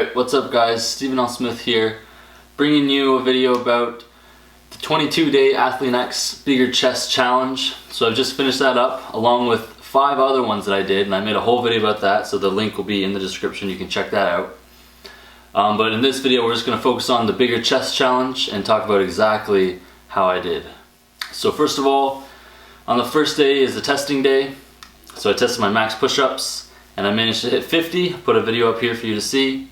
Alright, what's up guys? Stephen L. Smith here, bringing you a video about the 22-day Athlean-X Bigger Chest Challenge. So I've just finished that up, along with 5 other ones that I did, and I made a whole video about that, so the link will be in the description, you can check that out. But in this video we're just going to focus on the Bigger Chest Challenge and talk about exactly how I did. So first of all, on the first day is the testing day. So I tested my max push-ups and I managed to hit 50. Put a video up here for you to see.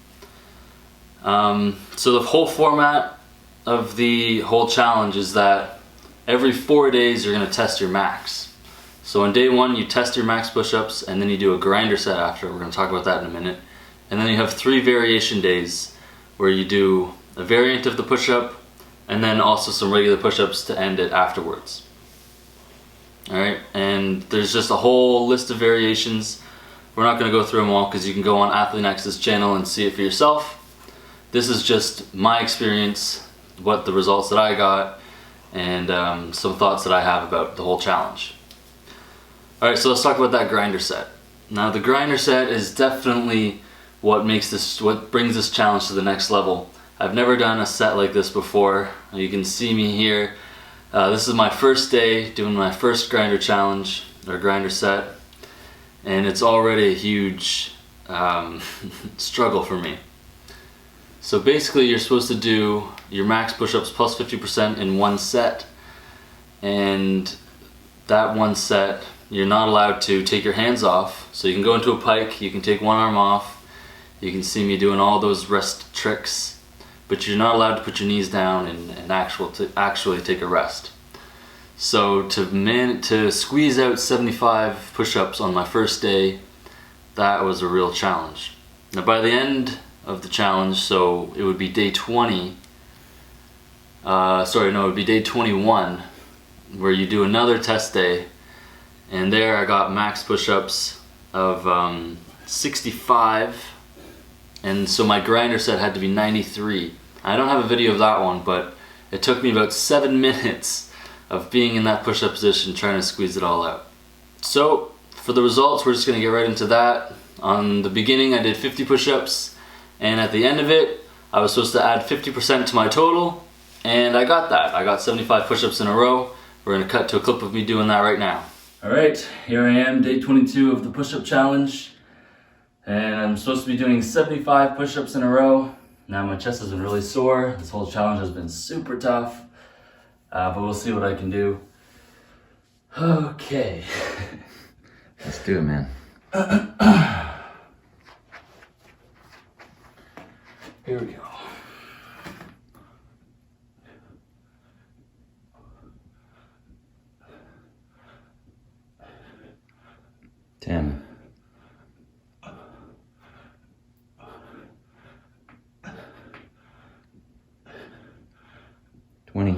So the whole format of the whole challenge is that every 4 days you're going to test your max. So on day 1 you test your max push-ups and then you do a grinder set after. We're going to talk about that in a minute. And then you have 3 variation days where you do a variant of the push-up and then also some regular push-ups to end it afterwards. Alright, and there's just a whole list of variations. We're not going to go through them all because you can go on Athlean-X's channel and see it for yourself. This is just my experience, what the results that I got, and some thoughts that I have about the whole challenge. Alright, so let's talk about that grinder set. Now the grinder set is definitely what brings this challenge to the next level. I've never done a set like this before. You can see me here. This is my first day doing my first grinder challenge, or grinder set, and it's already a huge struggle for me. So basically you're supposed to do your max push-ups plus 50% in one set, and that one set you're not allowed to take your hands off. So you can go into a pike, you can take one arm off, you can see me doing all those rest tricks, but you're not allowed to put your knees down and actually take a rest. So to squeeze out 75 push-ups on my first day, that was a real challenge. Now by the end of the challenge, so it would be day 20, it would be day 21, where you do another test day, and there I got max push-ups of 65, and so my grinder set had to be 93. I don't have a video of that one, but it took me about 7 minutes of being in that push-up position trying to squeeze it all out. So for the results, we're just going to get right into that. On the beginning I did 50 push-ups, and at the end of it I was supposed to add 50% to my total, and I got that. I got 75 push-ups in a row. We're going to cut to a clip of me doing that right now. Alright, here I am, day 22 of the push-up challenge, and I'm supposed to be doing 75 push-ups in a row. Now my chest has been really sore. This whole challenge has been super tough, but we'll see what I can do. Okay. Let's do it, man. Here we go. Ten. 20.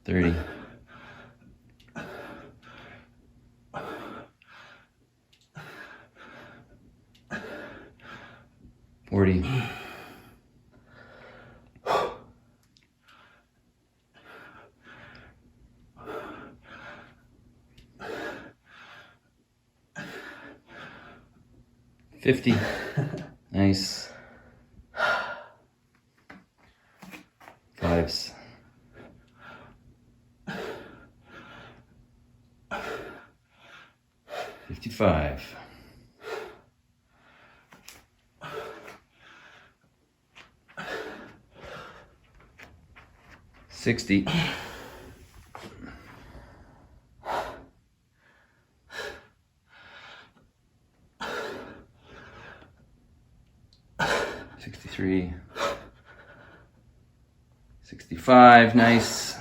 30. 40. 50. Nice. 5s. 55. 60. 63. 65, nice.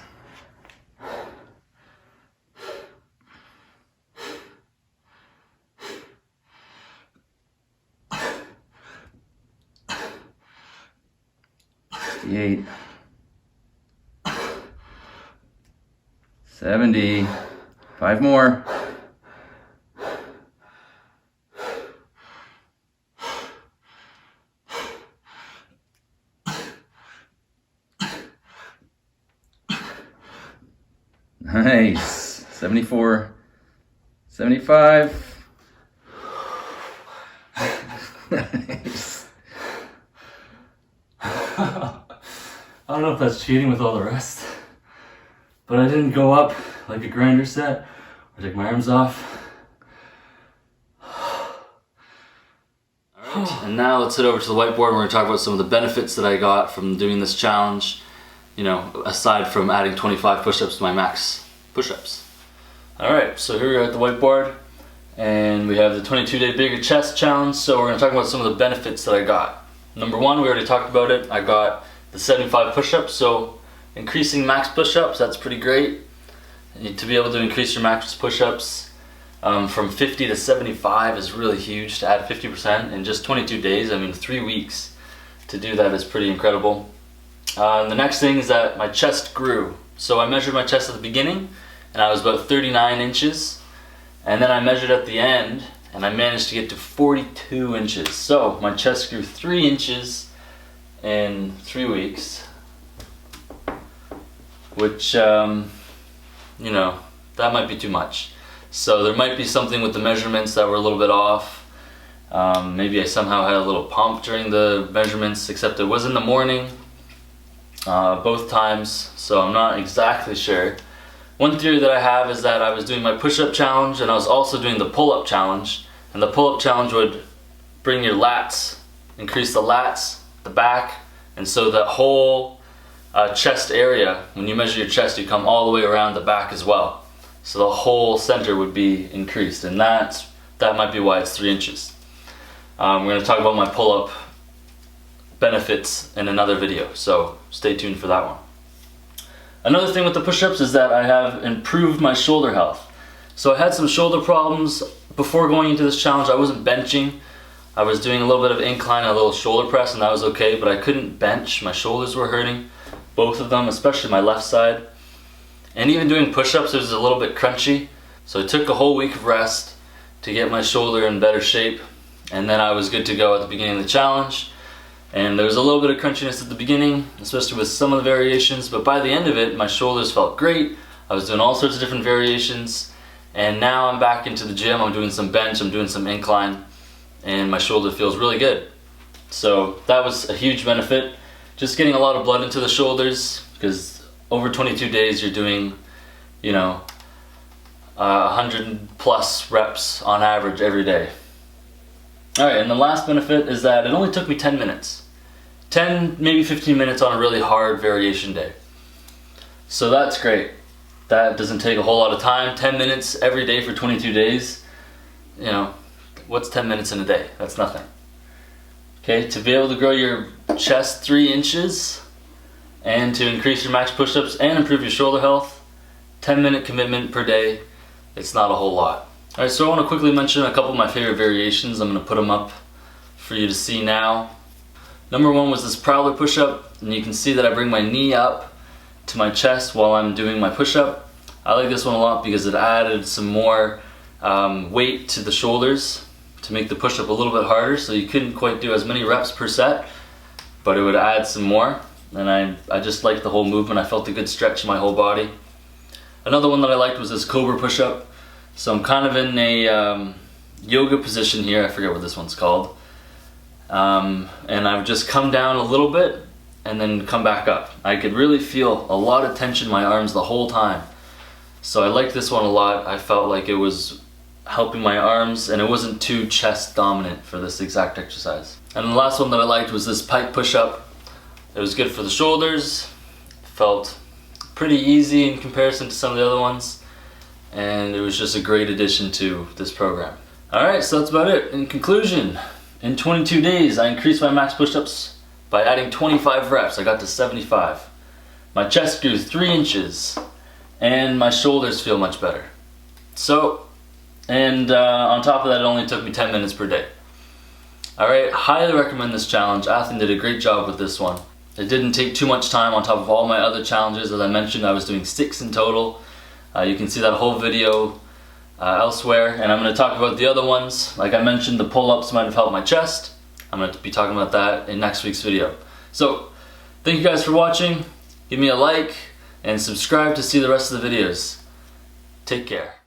68. 70. 5 more. Nice. 74, 75. Nice. I don't know if that's cheating with all the rest, but I didn't go up like a grinder set or take my arms off. Alright, and now let's head over to the whiteboard. We're going to talk about some of the benefits that I got from doing this challenge, you know, aside from adding 25 push-ups to my max push-ups. Alright, so here we are at the whiteboard, and we have the 22-day bigger chest challenge. So we're going to talk about some of the benefits that I got. Number one, we already talked about it. I got the 75 push-ups, so increasing max push-ups, that's pretty great. To be able to increase your max push-ups from 50 to 75 is really huge. To add 50% in just 22 days, I mean 3 weeks to do that is pretty incredible. The next thing is that my chest grew. So I measured my chest at the beginning and I was about 39 inches, and then I measured at the end and I managed to get to 42 inches. So my chest grew 3 inches in 3 weeks, which, you know, that might be too much. So there might be something with the measurements that were a little bit off. Maybe I somehow had a little pump during the measurements, except it was in the morning, both times, so I'm not exactly sure. One theory that I have is that I was doing my push-up challenge and I was also doing the pull-up challenge, and the pull-up challenge would bring your lats, increase the lats, the back, and so that whole chest area, when you measure your chest, you come all the way around the back as well. So the whole center would be increased, and that might be why it's 3 inches. We're going to talk about my pull-up benefits in another video, so stay tuned for that one. Another thing with the push-ups is that I have improved my shoulder health. So I had some shoulder problems before going into this challenge. I wasn't benching. I was doing a little bit of incline and a little shoulder press, and that was okay, but I couldn't bench. My shoulders were hurting, both of them, especially my left side. And even doing push-ups, it was a little bit crunchy. So it took a whole week of rest to get my shoulder in better shape, and then I was good to go at the beginning of the challenge. And there was a little bit of crunchiness at the beginning, especially with some of the variations, but by the end of it, my shoulders felt great. I was doing all sorts of different variations, and now I'm back into the gym. I'm doing some bench, I'm doing some incline, and my shoulder feels really good. So that was a huge benefit. Just getting a lot of blood into the shoulders, because over 22 days you're doing, you know, 100 plus reps on average every day. Alright, and the last benefit is that it only took me 10 minutes. 10, maybe 15 minutes on a really hard variation day. So that's great. That doesn't take a whole lot of time. 10 minutes every day for 22 days. You know, what's 10 minutes in a day? That's nothing. Okay, to be able to grow your chest 3 inches and to increase your max push-ups and improve your shoulder health, 10-minute commitment per day, it's not a whole lot. Alright, so I want to quickly mention a couple of my favorite variations. I'm going to put them up for you to see now. Number one was this prowler push-up, and you can see that I bring my knee up to my chest while I'm doing my push-up. I like this one a lot because it added some more weight to the shoulders to make the push-up a little bit harder, so you couldn't quite do as many reps per set, but it would add some more, and I just liked the whole movement. I felt a good stretch in my whole body. Another one that I liked was this cobra push-up. So I'm kind of in a yoga position here. I forget what this one's called. And I've just come down a little bit and then come back up. I could really feel a lot of tension in my arms the whole time. So I liked this one a lot. I felt like it was helping my arms and it wasn't too chest dominant for this exact exercise. And the last one that I liked was this pike push-up. It was good for the shoulders. Felt pretty easy in comparison to some of the other ones. And it was just a great addition to this program. Alright, so that's about it. In conclusion, in 22 days I increased my max push-ups by adding 25 reps. I got to 75. My chest grew 3 inches and my shoulders feel much better. So, and on top of that, it only took me 10 minutes per day. Alright, highly recommend this challenge. Athlean did a great job with this one. It didn't take too much time on top of all my other challenges. As I mentioned, I was doing 6 in total. You can see that whole video elsewhere, and I'm going to talk about the other ones. Like I mentioned, the pull-ups might have helped my chest. I'm going to be talking about that in next week's video. So, thank you guys for watching. Give me a like and subscribe to see the rest of the videos. Take care.